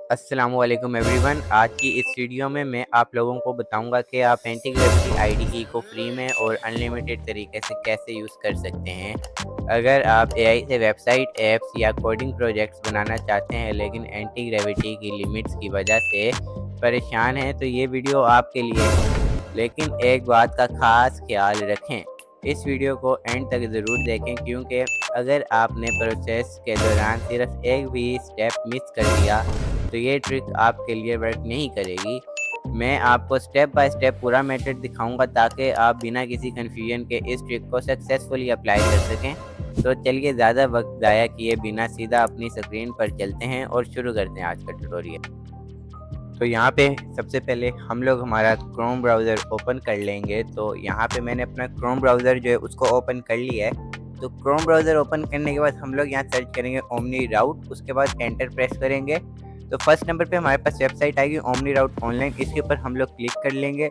अस्सलामुअलैकुम एवरीवन। आज की इस वीडियो में मैं आप लोगों को बताऊंगा कि आप एंटी ग्रेविटी आईडीई को फ्री में और अनलिमिटेड तरीके से कैसे यूज़ कर सकते हैं। अगर आप एआई से वेबसाइट, ऐप्स या कोडिंग प्रोजेक्ट्स बनाना चाहते हैं लेकिन एंटी ग्रेविटी की लिमिट्स की वजह से परेशान हैं तो ये वीडियो आपके लिए है। लेकिन एक बात का ख़ास ख्याल रखें, इस वीडियो को एंड तक ज़रूर देखें क्योंकि अगर आपने प्रोसेस के दौरान सिर्फ एक भी स्टेप मिस कर दिया तो ये ट्रिक आपके लिए वर्क नहीं करेगी। मैं आपको स्टेप बाय स्टेप पूरा मेथड दिखाऊंगा ताकि आप बिना किसी कन्फ्यूजन के इस ट्रिक को सक्सेसफुली अप्लाई कर सकें। तो चलिए ज़्यादा वक्त ज़ाया किए बिना सीधा अपनी स्क्रीन पर चलते हैं और शुरू करते हैं आज का ट्यूटोरियल। तो यहाँ पे सबसे पहले हम लोग हमारा क्रोम ब्राउज़र ओपन कर लेंगे। तो यहाँ पे मैंने अपना क्रोम ब्राउज़र जो है उसको ओपन कर लिया है। तो क्रोम ब्राउज़र ओपन करने के बाद हम लोग यहाँ सर्च करेंगे ओमनी राउट, उसके बाद एंटर प्रेस करेंगे। तो फर्स्ट नंबर पे हमारे पास वेबसाइट आएगी ओमनी राउट ऑनलाइन, इसके ऊपर हम लोग क्लिक कर लेंगे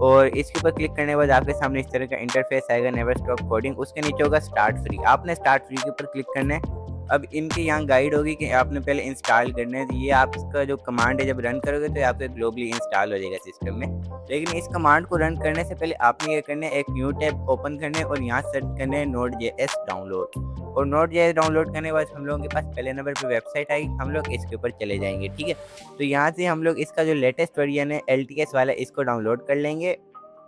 और इसके ऊपर क्लिक करने के बाद आपके सामने इस तरह का इंटरफेस आएगा, नेवर स्टॉप कोडिंग। उसके नीचे होगा स्टार्ट फ्री, आपने स्टार्ट फ्री के ऊपर क्लिक करना है। अब इनकी यहाँ गाइड होगी कि आपने पहले इंस्टॉल करना है। तो ये आप इसका जो कमांड है जब रन करोगे तो आपके ग्लोबली इंस्टॉल हो जाएगा सिस्टम में। लेकिन इस कमांड को रन करने से पहले आपने ये करना है, एक न्यू टैब ओपन करना है और यहाँ सर्च करना है Node.js डाउनलोड। और Node.js डाउनलोड करने के बाद हम लोगों के पास पहले नंबर पे वेबसाइट आएगी, हम लोग इसके ऊपर चले जाएंगे। ठीक है, तो यहाँ से हम लोग इसका जो लेटेस्ट वर्जन है LTS वाला, इसको डाउनलोड कर लेंगे।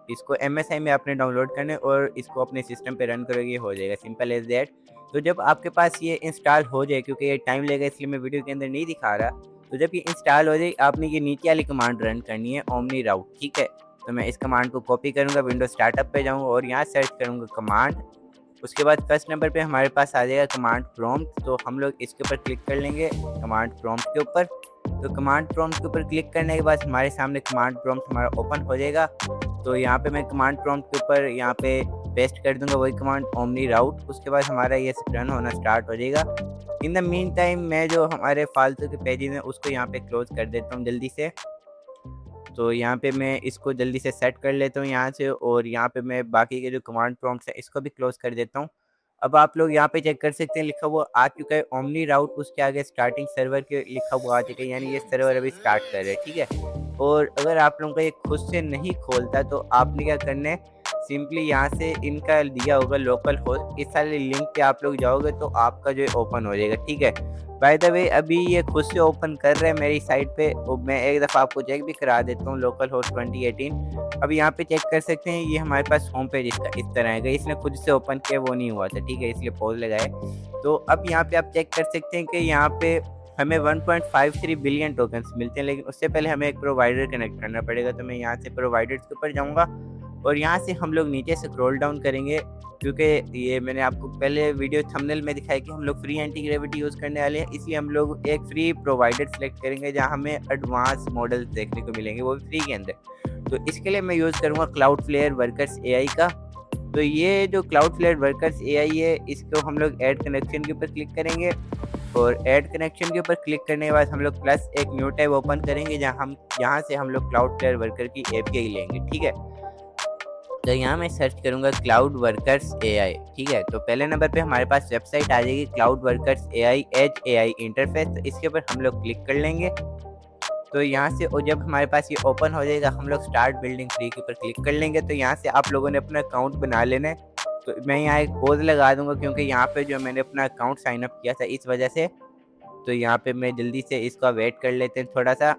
इसको MSI में आपने डाउनलोड करना है और इसको अपने सिस्टम पे रन करोगे, हो जाएगा, सिंपल एज दैट। तो जब आपके पास ये इंस्टॉल हो जाए, क्योंकि ये टाइम लगेगा इसलिए मैं वीडियो के अंदर नहीं दिखा रहा, तो जब ये इंस्टॉल हो जाए आपने ये नीचे वाली कमांड रन करनी है, ओमनी राउट। ठीक है, तो मैं इस कमांड को कॉपी करूँगा, विंडो स्टार्टअप पे जाऊँगा और यहाँ सर्च करूँगा कमांड। उसके बाद फर्स्ट नंबर पे हमारे पास आ जाएगा कमांड प्रॉम्प्ट, तो हम लोग इसके ऊपर क्लिक कर लेंगे कमांड प्रॉम्प्ट के ऊपर। तो कमांड प्रॉम्प्ट के ऊपर क्लिक करने के बाद हमारे सामने कमांड प्रॉम्प्ट हमारा ओपन हो जाएगा। तो यहाँ पे मैं कमांड प्रॉम्प्ट के ऊपर यहाँ पे पेस्ट कर दूंगा वही कमांड ओमनी राउट। उसके बाद हमारा ये रन होना स्टार्ट हो जाएगा। इन द मीन टाइम मैं जो हमारे फालतू के पेजेस हैं उसको यहाँ पे क्लोज कर देता हूँ जल्दी से। तो यहाँ पे मैं इसको जल्दी से सेट कर लेता हूँ यहाँ से, और यहाँ पे मैं बाकी के जो कमांड प्रॉम्प्ट्स हैं इसको भी क्लोज कर देता हूँ। अब आप लोग यहाँ पे चेक कर सकते हैं, लिखा हुआ आ चुका है ओमनी राउट, उसके आगे स्टार्टिंग सर्वर के लिखा हुआ आ चुका है, यानी ये सर्वर अभी स्टार्ट कर रहे हैं। ठीक है, और अगर आप लोगों का ये खुद से नहीं खोलता तो आपने क्या करना है, सिंपली यहाँ से इनका दिया होगा लोकल होस्ट, इस सारे लिंक पे आप लोग जाओगे तो आपका जो है ओपन हो जाएगा। ठीक है, बाय द वे अभी ये खुद से ओपन कर रहे हैं मेरी साइट पे, और मैं एक दफ़ा आपको चेक भी करा देता हूँ, लोकल होस्ट 2018। अब यहाँ पे चेक कर सकते हैं, ये हमारे पास होम पेज इसका इस तरह आएगा, इसने खुद से ओपन किया वो नहीं हुआ था। ठीक है, इसलिए पॉज लगाए। तो अब यहाँ पे आप चेक कर सकते हैं कि यहाँ पे हमें 1.53 बिलियन टोकन्स मिलते हैं, लेकिन उससे पहले हमें एक प्रोवाइडर कनेक्ट करना पड़ेगा। तो मैं यहाँ से प्रोवाइडर्स के ऊपर जाऊँगा और यहाँ से हम लोग नीचे स्क्रॉल डाउन करेंगे, क्योंकि ये मैंने आपको पहले वीडियो थंबनेल में दिखाया कि हम लोग फ्री एंटी ग्रेविटी यूज़ करने वाले हैं, इसलिए हम लोग एक फ्री प्रोवाइडर सेलेक्ट करेंगे जहाँ हमें एडवांस मॉडल्स देखने को मिलेंगे, वो भी फ्री के अंदर। तो इसके लिए मैं यूज़ करूँगा क्लाउडफ्लेयर वर्कर्स एआई का। तो ये जो क्लाउडफ्लेयर वर्कर्स एआई है, इसको हम लोग ऐड कनेक्शन के ऊपर क्लिक करेंगे और ऐड कनेक्शन के ऊपर क्लिक करने के बाद हम लोग प्लस एक न्यू टैब ओपन करेंगे जहाँ से हम लोग क्लाउडफ्लेयर वर्कर की एपीआई लेंगे। ठीक है, तो यहाँ मैं सर्च करूँगा क्लाउड वर्कर्स एआई। ठीक है, तो पहले नंबर पे हमारे पास वेबसाइट आ जाएगी cloud workers AI edge AI interface, तो इसके ऊपर हम लोग क्लिक कर लेंगे। तो यहाँ से और जब हमारे पास ये ओपन हो जाएगा हम लोग स्टार्ट बिल्डिंग फ्री के ऊपर क्लिक कर लेंगे। तो यहाँ से आप लोगों ने अपना अकाउंट बना लेना है। तो मैं यहाँ एक पॉज लगा दूंगा क्योंकि यहाँ पे जो मैंने अपना अकाउंट साइन अप किया था इस वजह से। तो यहाँ पे मैं जल्दी से इसका वेट कर लेते हैं थोड़ा सा।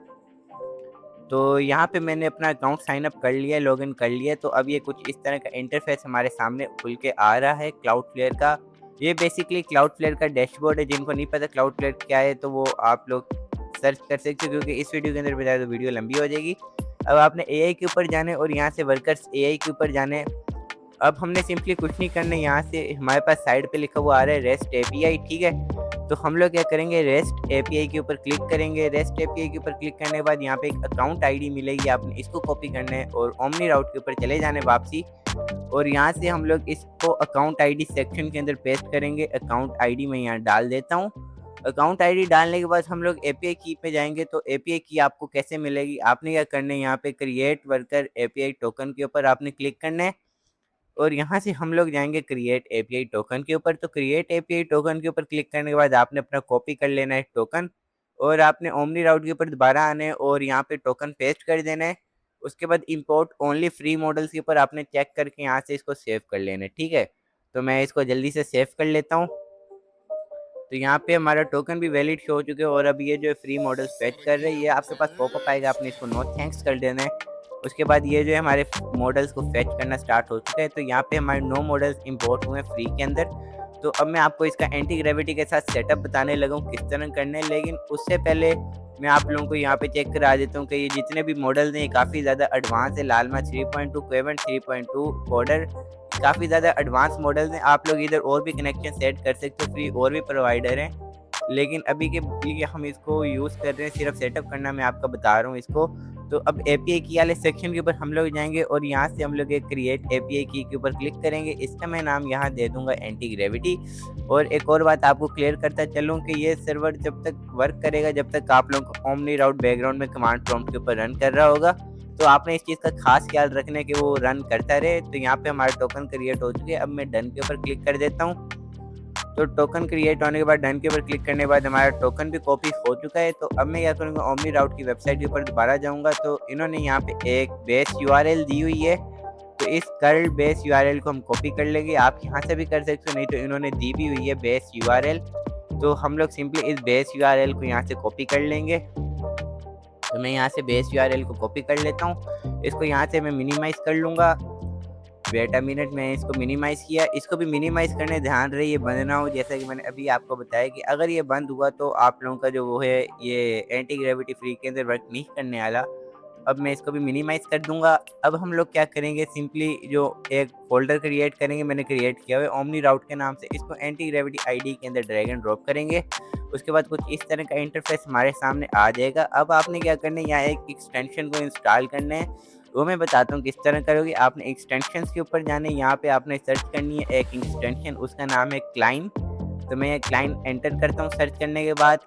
तो यहाँ पे मैंने अपना अकाउंट साइन अप कर लिया, लॉगिन कर लिया। तो अब ये कुछ इस तरह का इंटरफेस हमारे सामने खुल के आ रहा है क्लाउडफ्लेयर का। ये बेसिकली क्लाउडफ्लेयर का डैशबोर्ड है। जिनको नहीं पता क्लाउडफ्लेयर क्या है तो वो आप लोग सर्च कर सकते हो, क्योंकि इस वीडियो के अंदर बताया तो वीडियो लंबी हो जाएगी। अब आपने एआई के ऊपर जाने और यहाँ से वर्कर्स एआई के ऊपर जाने। अब हमने सिंपली कुछ नहीं करना, यहाँ से हमारे पास साइड पे लिखा हुआ आ रहा है रेस्ट एपीआई। ठीक है, तो हम लोग क्या करेंगे, रेस्ट एपीआई के ऊपर क्लिक करेंगे। रेस्ट एपीआई के ऊपर क्लिक करने के बाद यहाँ पे एक अकाउंट आईडी मिलेगी, आपने इसको कॉपी करना है और ओमनी राउट के ऊपर चले जाने वापसी। और यहाँ से हम लोग इसको अकाउंट आईडी सेक्शन के अंदर पेस्ट करेंगे। अकाउंट आईडी मैं यहाँ डाल देता हूँ। अकाउंट आईडी डालने के बाद हम लोग एपीआई की पे जाएंगे। तो एपीआई की आपको कैसे मिलेगी, आपने क्या करना है, यहाँ पे क्रिएट वर्कर एपीआई टोकन के ऊपर आपने क्लिक करना है और यहाँ से हम लोग जाएंगे क्रिएट एपीआई टोकन के ऊपर। तो क्रिएट एपीआई टोकन के ऊपर क्लिक करने के बाद आपने अपना कॉपी कर लेना है टोकन और आपने ओमनी राउट के ऊपर दोबारा आना है और यहाँ पे टोकन पेस्ट कर देना है। उसके बाद इंपोर्ट ओनली फ्री मॉडल्स के ऊपर आपने चेक करके यहाँ से इसको सेव कर लेना है, ठीक है। तो मैं इसको जल्दी से सेव कर लेता हूँ। तो यहाँ पे हमारा टोकन भी वैलिड शो हो चुके हैं और अब ये जो फ्री मॉडल्स फेच कर रहे हैं, ये आपके पास पॉपअप आएगा, आपने इसको नो थैंक्स कर देना है। उसके बाद ये जो है हमारे मॉडल्स को फेच करना स्टार्ट हो चुका है। तो यहाँ पे हमारे 9 मॉडल्स इंपोर्ट हुए हैं फ्री के अंदर। तो अब मैं आपको इसका एंटी ग्रेविटी के साथ सेटअप बताने लगा हूँ किस तरह करना है, लेकिन उससे पहले मैं आप लोगों को यहाँ पे चेक करा देता हूँ कि ये जितने भी मॉडल्स हैं काफ़ी ज़्यादा एडवांस है। लालमा 3.2, क्वेवन 3.2, बॉर्डर काफ़ी ज़्यादा एडवांस मॉडल्स हैं। आप लोग इधर और भी कनेक्शन सेट कर सकते हो, फ्री और भी प्रोवाइडर हैं, लेकिन अभी के लिए हम इसको यूज़ कर रहे हैं, सिर्फ सेटअप करना मैं आपको बता रहा हूँ इसको। तो अब एपीआई की वाले सेक्शन के ऊपर हम लोग जाएंगे और यहाँ से हम लोग एक क्रिएट एपीआई की के ऊपर क्लिक करेंगे। इसका मैं नाम यहाँ दे दूंगा एंटी ग्रेविटी। और एक और बात आपको क्लियर करता चलूँ कि ये सर्वर जब तक वर्क करेगा जब तक आप लोगों को ओमनी राउट बैकग्राउंड में कमांड प्रॉम्प्ट के ऊपर रन कर रहा होगा। तो आपने इस चीज़ का खास ख्याल रखना है कि वो रन करता रहे। तो यहाँ पे हमारे टोकन क्रिएट हो चुके हैं। अब मैं डन के ऊपर क्लिक कर देता हूँ। तो टोकन क्रिएट होने के बाद डन के ऊपर क्लिक करने के बाद हमारा टोकन भी कॉपी हो चुका है। तो अब मैं क्या करूँगा, ओमनी राउट की वेबसाइट के ऊपर दोबारा जाऊँगा। तो इन्होंने यहाँ पे एक बेस यूआरएल दी हुई है, तो इस कर्ल बेस यूआरएल को हम कॉपी कर लेंगे। आप यहाँ से भी कर सकते हो, नहीं तो इन्होंने दी भी हुई है बेस यूआरएल। तो हम लोग सिंपली इस बेस यूआरएल को यहाँ से कॉपी कर लेंगे। तो मैं यहाँ से बेस यूआरएल को कॉपी कर लेता हूँ। इसको यहाँ से मैं मिनिमाइज़ कर लूँगा। वेट अ मिनट, मैं इसको मिनिमाइज़ किया। इसको भी मिनिमाइज़ करने ध्यान रहे ये बंद ना हो, जैसा कि मैंने अभी आपको बताया कि अगर ये बंद हुआ तो आप लोगों का जो वो है ये एंटी ग्रेविटी फ्री के अंदर वर्क नहीं करने वाला। अब मैं इसको भी मिनिमाइज़ कर दूंगा। अब हम लोग क्या करेंगे, सिंपली जो एक फ़ोल्डर क्रिएट करेंगे, मैंने क्रिएट किया हुआ है ओमनी राउट के नाम से, इसको एंटी ग्रेविटी आईडी के अंदर ड्रैग एंड ड्रॉप करेंगे। उसके बाद कुछ इस तरह का इंटरफेस हमारे सामने आ जाएगा। अब आपने क्या करना है, यहाँ एक एक्सटेंशन को इंस्टॉल करना है। वो मैं बताता हूँ किस तरह करोगे। आपने एक्सटेंशंस के ऊपर जाना है, यहाँ पे आपने सर्च करनी है एक एक्सटेंशन, उसका नाम है क्लाइन। तो मैं क्लाइन एंटर करता हूँ सर्च करने के बाद।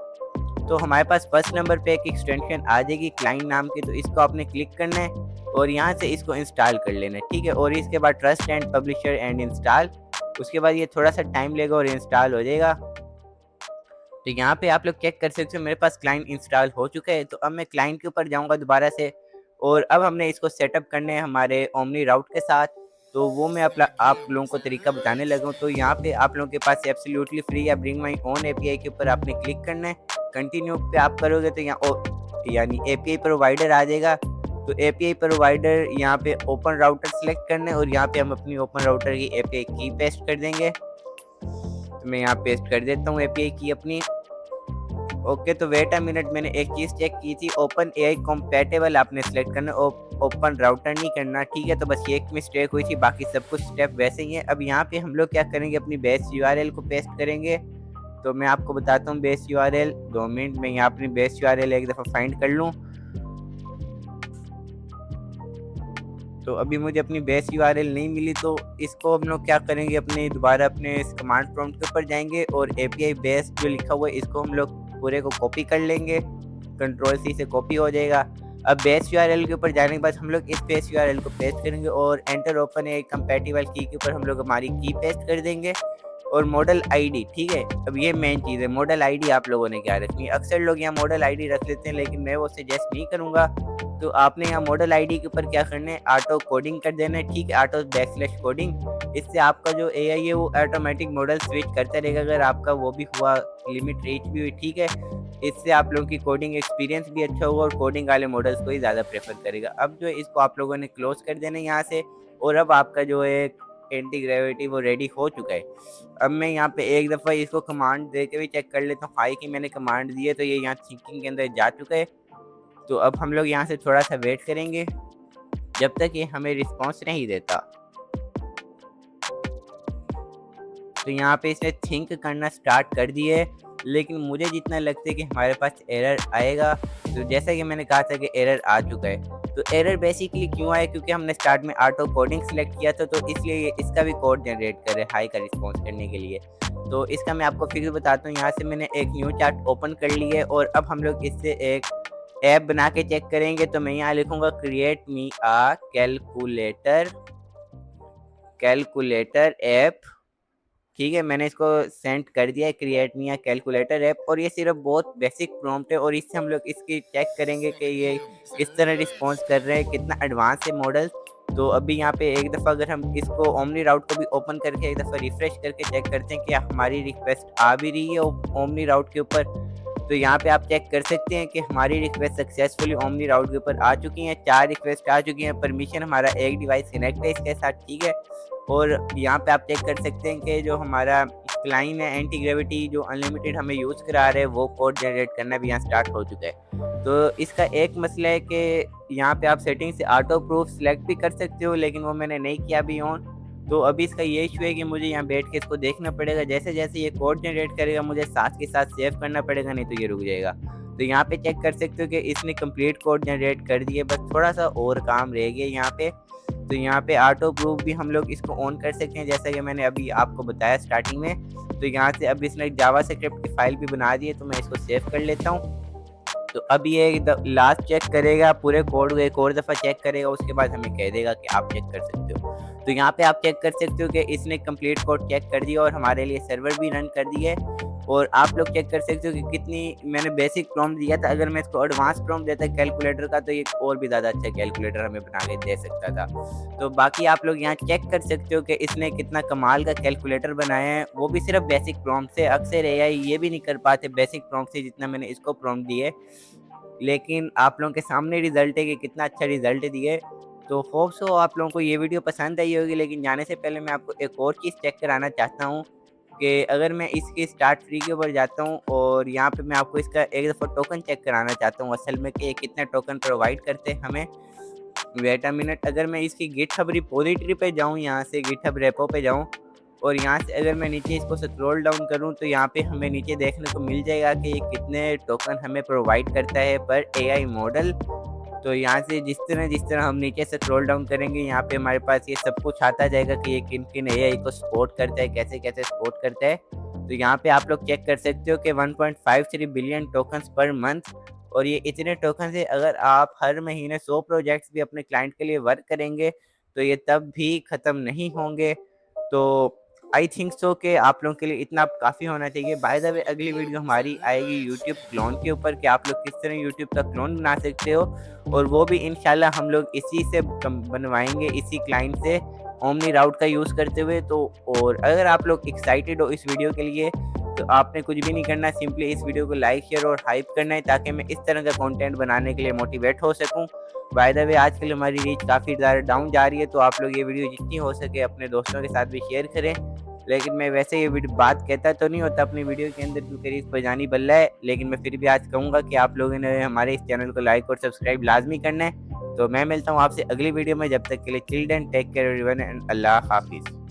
तो हमारे पास फर्स्ट नंबर पे एक एक्सटेंशन आ जाएगी क्लाइन नाम की। तो इसको आपने क्लिक करना है और यहाँ से इसको इंस्टॉल कर लेना है, ठीक है। और इसके बाद trust and publisher and install, उसके बाद ये थोड़ा सा टाइम लेगा और इंस्टॉल हो जाएगा। तो यहाँ पे आप लोग चेक कर सकते हो मेरे पास क्लाइंट इंस्टॉल हो चुका है। तो अब मैं क्लाइंट के ऊपर जाऊँगा दोबारा से, और अब हमने इसको सेटअप करने हैं हमारे ओमनी राउट के साथ। तो वो मैं अपना आप लोगों को तरीका बताने लगा हूँ। तो यहाँ पे आप लोगों के पास एब्सोल्युटली फ्री या ब्रिंग माई ओन एपीआई के ऊपर आपने क्लिक करना है। कंटिन्यू पे आप करोगे तो यहाँ यानी एपीआई प्रोवाइडर आ जाएगा। तो एपीआई प्रोवाइडर यहाँ पे ओपन राउटर सेलेक्ट करना है और यहाँ पे हम अपनी ओपन राउटर की एपीआई की पेस्ट कर देंगे। तो मैं यहाँ पेस्ट कर देता हूँ एपीआई की अपनी। ओके, तो वेट अ मिनट, मैंने एक चीज़ चेक की थी, ओपन एआई कॉम्पैटिबल आपने सेलेक्ट करना, ओपन राउटर नहीं करना, ठीक है। तो बस ये एक मिस्टेक हुई थी, बाकी सब कुछ स्टेप वैसे ही है। अब यहाँ पे हम लोग क्या करेंगे, अपनी बेस यूआरएल को पेस्ट करेंगे। तो मैं आपको बताता हूँ बेस यूआरएल, 2 मिनट में यहाँ अपनी बेस यूआरएल एक दफ़ा फाइंड कर लूँ। तो अभी मुझे अपनी बेस यूआरएल नहीं मिली, तो इसको हम लोग क्या करेंगे, अपने दोबारा अपने इस कमांड प्रॉम्प्ट के ऊपर जाएंगे और एपीआई बेस जो लिखा हुआ है इसको हम लोग पूरे को कॉपी कर लेंगे। कंट्रोल सी से कॉपी हो जाएगा। अब बेस यूआरएल के ऊपर जाने के बाद हम लोग इस बेस यूआरएल को पेस्ट करेंगे और एंटर ओपन ए कंपैटिबल की के ऊपर हम लोग हमारी की पेस्ट कर देंगे और मॉडल आईडी, ठीक है। अब ये मेन चीज़ है, मॉडल आईडी आप लोगों ने क्या रखनी है। अक्सर लोग यहाँ मॉडल आईडी रख लेते हैं, लेकिन मैं वो सजेस्ट नहीं करूँगा। तो आपने यहाँ मॉडल आईडी के ऊपर क्या करना है, ऑटो कोडिंग कर देना है, ठीक है, ऑटो बैकस्लैश कोडिंग। इससे आपका जो एआई है वो ऑटोमेटिक मॉडल स्विच करता रहेगा। अगर आपका वो भी हुआ, लिमिट रीच भी हुई, ठीक है, इससे आप लोगों की कोडिंग एक्सपीरियंस भी अच्छा होगा और कोडिंग वाले मॉडल्स को ही ज़्यादा प्रेफर करेगा। अब जो है इसको आप लोगों ने क्लोज कर देना है यहाँ से, और अब आपका जो है एंटी ग्रेविटी वो रेडी हो चुका है। अब मैं यहाँ पे एक दफ़ा इसको कमांड दे के भी चेक कर लेता हूँ, हाई की मैंने कमांड दी है तो ये यहाँ थिंकिंग के अंदर जा चुका है। तो अब हम लोग यहाँ से थोड़ा सा वेट करेंगे जब तक ये हमें रिस्पॉन्स नहीं देता। तो यहाँ पे इसने थिंक करना स्टार्ट कर दिए है, लेकिन मुझे जितना लगता है कि हमारे पास एरर आएगा। तो जैसा कि मैंने कहा था कि एरर आ चुका है। तो एरर बेसिकली क्यों आया, क्योंकि हमने स्टार्ट में ऑटो कोडिंग सेलेक्ट किया था, तो इसलिए ये इसका भी कोड जनरेट करे हाई का रिस्पॉन्स करने के लिए। तो इसका मैं आपको फिर बताता हूँ। यहाँ से मैंने एक न्यू चार्ट ओपन कर ली है और अब हम लोग इससे एक ऐप बना के चेक करेंगे। तो मैं यहाँ लिखूँगा क्रिएट मी आ कैलकुलेटर ऐप ठीक है, मैंने इसको सेंड कर दिया है क्रिएट मिया कैलकुलेटर ऐप, और ये सिर्फ बहुत बेसिक प्रॉम्प्ट है और इससे हम लोग इसकी चेक करेंगे कि ये किस तरह रिस्पॉन्स कर रहे हैं, कितना एडवांस है मॉडल। तो अभी यहाँ पे एक दफ़ा अगर हम इसको ओमनी राउट को भी ओपन करके एक दफ़ा रिफ्रेश करके चेक करते हैं कि हमारी रिक्वेस्ट आ भी रही है ओमनी राउट के ऊपर, तो यहाँ पे आप चेक कर सकते हैं कि हमारी रिक्वेस्ट सक्सेसफुली ओमनी राउट के ऊपर आ चुकी हैं। 4 रिक्वेस्ट आ चुकी हैं, परमिशन हमारा एक डिवाइस कनेक्ट है इसके साथ, ठीक है। और यहाँ पे आप चेक कर सकते हैं कि जो हमारा क्लाइंट है एंटी ग्रेविटी जो अनलिमिटेड हमें यूज़ करा रहे हैं, वो कोड जनरेट करना भी यहाँ स्टार्ट हो चुका है। तो इसका एक मसला है कि यहाँ पे आप सेटिंग से ऑटो प्रूफ सेलेक्ट भी कर सकते हो, लेकिन वो मैंने नहीं किया अभी ऑन। तो अभी इसका ये इशू है कि मुझे यहाँ बैठ के इसको देखना पड़ेगा, जैसे जैसे ये कोड जनरेट करेगा मुझे साथ के साथ सेव करना पड़ेगा, नहीं तो ये रुक जाएगा। तो यहाँ पे चेक कर सकते हो कि इसने कंप्लीट कोड जनरेट कर दिए, बस थोड़ा सा और काम रह गया यहाँ पे। तो यहाँ पे ऑटो प्रूफ भी हम लोग इसको ऑन कर सकते हैं, जैसा कि मैंने अभी आपको बताया स्टार्टिंग में। तो यहाँ से अब इसने जावा स्क्रिप्ट की फाइल भी बना दी है, तो मैं इसको सेव कर लेता हूँ। तो अब ये लास्ट चेक करेगा पूरे कोड को, एक और दफ़ा चेक करेगा, उसके बाद हमें कह देगा कि आप चेक कर सकते हो। तो यहाँ पे आप चेक कर सकते हो कि इसने कंप्लीट कोड चेक कर दिया और हमारे लिए सर्वर भी रन कर दिया है। और आप लोग चेक कर सकते हो कि कितनी मैंने बेसिक प्रॉम्प्ट दिया था, अगर मैं इसको एडवांस प्रॉम्प्ट देता कैलकुलेटर का तो ये और भी ज़्यादा अच्छा कैलकुलेटर हमें बना के दे सकता था। तो बाकी आप लोग यहाँ चेक कर सकते हो कि इसने कितना कमाल का कैलकुलेटर बनाया है, वो भी सिर्फ बेसिक प्रॉम्प्ट से। अक्सर एआई ये भी नहीं कर पाते बेसिक प्रॉम्प्ट से जितना मैंने इसको प्रॉम्प्ट दिए, लेकिन आप लोगों के सामने रिजल्ट है कि कितना अच्छा रिजल्ट दिए। तो होप सो आप लोगों को ये वीडियो पसंद आई होगी, लेकिन जाने से पहले मैं आपको एक और चीज़ चेक कराना चाहता हूँ कि अगर मैं इसकी स्टार्ट फ्री के ऊपर जाता हूँ और यहाँ पे मैं आपको इसका एक दफ़ा टोकन चेक कराना चाहता हूँ असल में कि ये कितने टोकन प्रोवाइड करते हैं हमें। वेट अ मिनट, अगर मैं इसकी गिटहब रिपोजिटरी पे जाऊँ, यहाँ से गिटहब रेपो पे जाऊँ और यहाँ से अगर मैं नीचे इसको स्क्रॉल डाउन करूँ, तो यहाँ पे हमें नीचे देखने को मिल जाएगा कि ये कितने टोकन हमें प्रोवाइड करता है पर एआई मॉडल। तो यहाँ से जिस तरह हम नीचे से स्क्रॉल डाउन करेंगे, यहाँ पे हमारे पास ये सब कुछ आता जाएगा कि ये किन-किन एआई को सपोर्ट करता है, कैसे-कैसे सपोर्ट करता है। तो यहाँ पे आप लोग चेक कर सकते हो कि 1.53 बिलियन टोकन्स पर मंथ, और ये इतने टोकन से अगर आप हर महीने 100 प्रोजेक्ट्स भी अपने क्लाइंट के लिए वर्क करेंगे, तो ये तब भी ख़त्म नहीं होंगे। तो आई थिंक सो कि आप लोगों के लिए इतना काफ़ी होना चाहिए। बाय द वे अगली वीडियो हमारी आएगी यूट्यूब क्लोन के ऊपर कि आप लोग किस तरह यूट्यूब का क्लोन बना सकते हो, और वो भी इंशाल्लाह हम लोग इसी से बनवाएंगे, इसी क्लाइंट से ओमनी राउट का यूज़ करते हुए। तो और अगर आप लोग एक्साइटेड हो इस वीडियो के लिए, तो आपने कुछ भी नहीं करना, सिंपली इस वीडियो को लाइक शेयर और हाइप करना है ताकि मैं इस तरह का कंटेंट बनाने के लिए मोटिवेट हो सकूं। बाय द वे आजकल हमारी रीच काफ़ी ज़्यादा डाउन जा रही है, तो आप लोग ये वीडियो जितनी हो सके अपने दोस्तों के साथ भी शेयर करें। लेकिन मैं वैसे ये वीडियो बात कहता तो नहीं होता अपनी वीडियो के अंदर क्योंकि रीच पर जानी बल्ला है, लेकिन मैं फिर भी आज कहूँगा कि आप लोगों ने हमारे इस चैनल को लाइक और सब्सक्राइब लाजमी करना है। तो मैं मिलता हूँ आपसे अगली वीडियो में, जब तक के लिए children take care everyone and अल्लाह हाफिज़।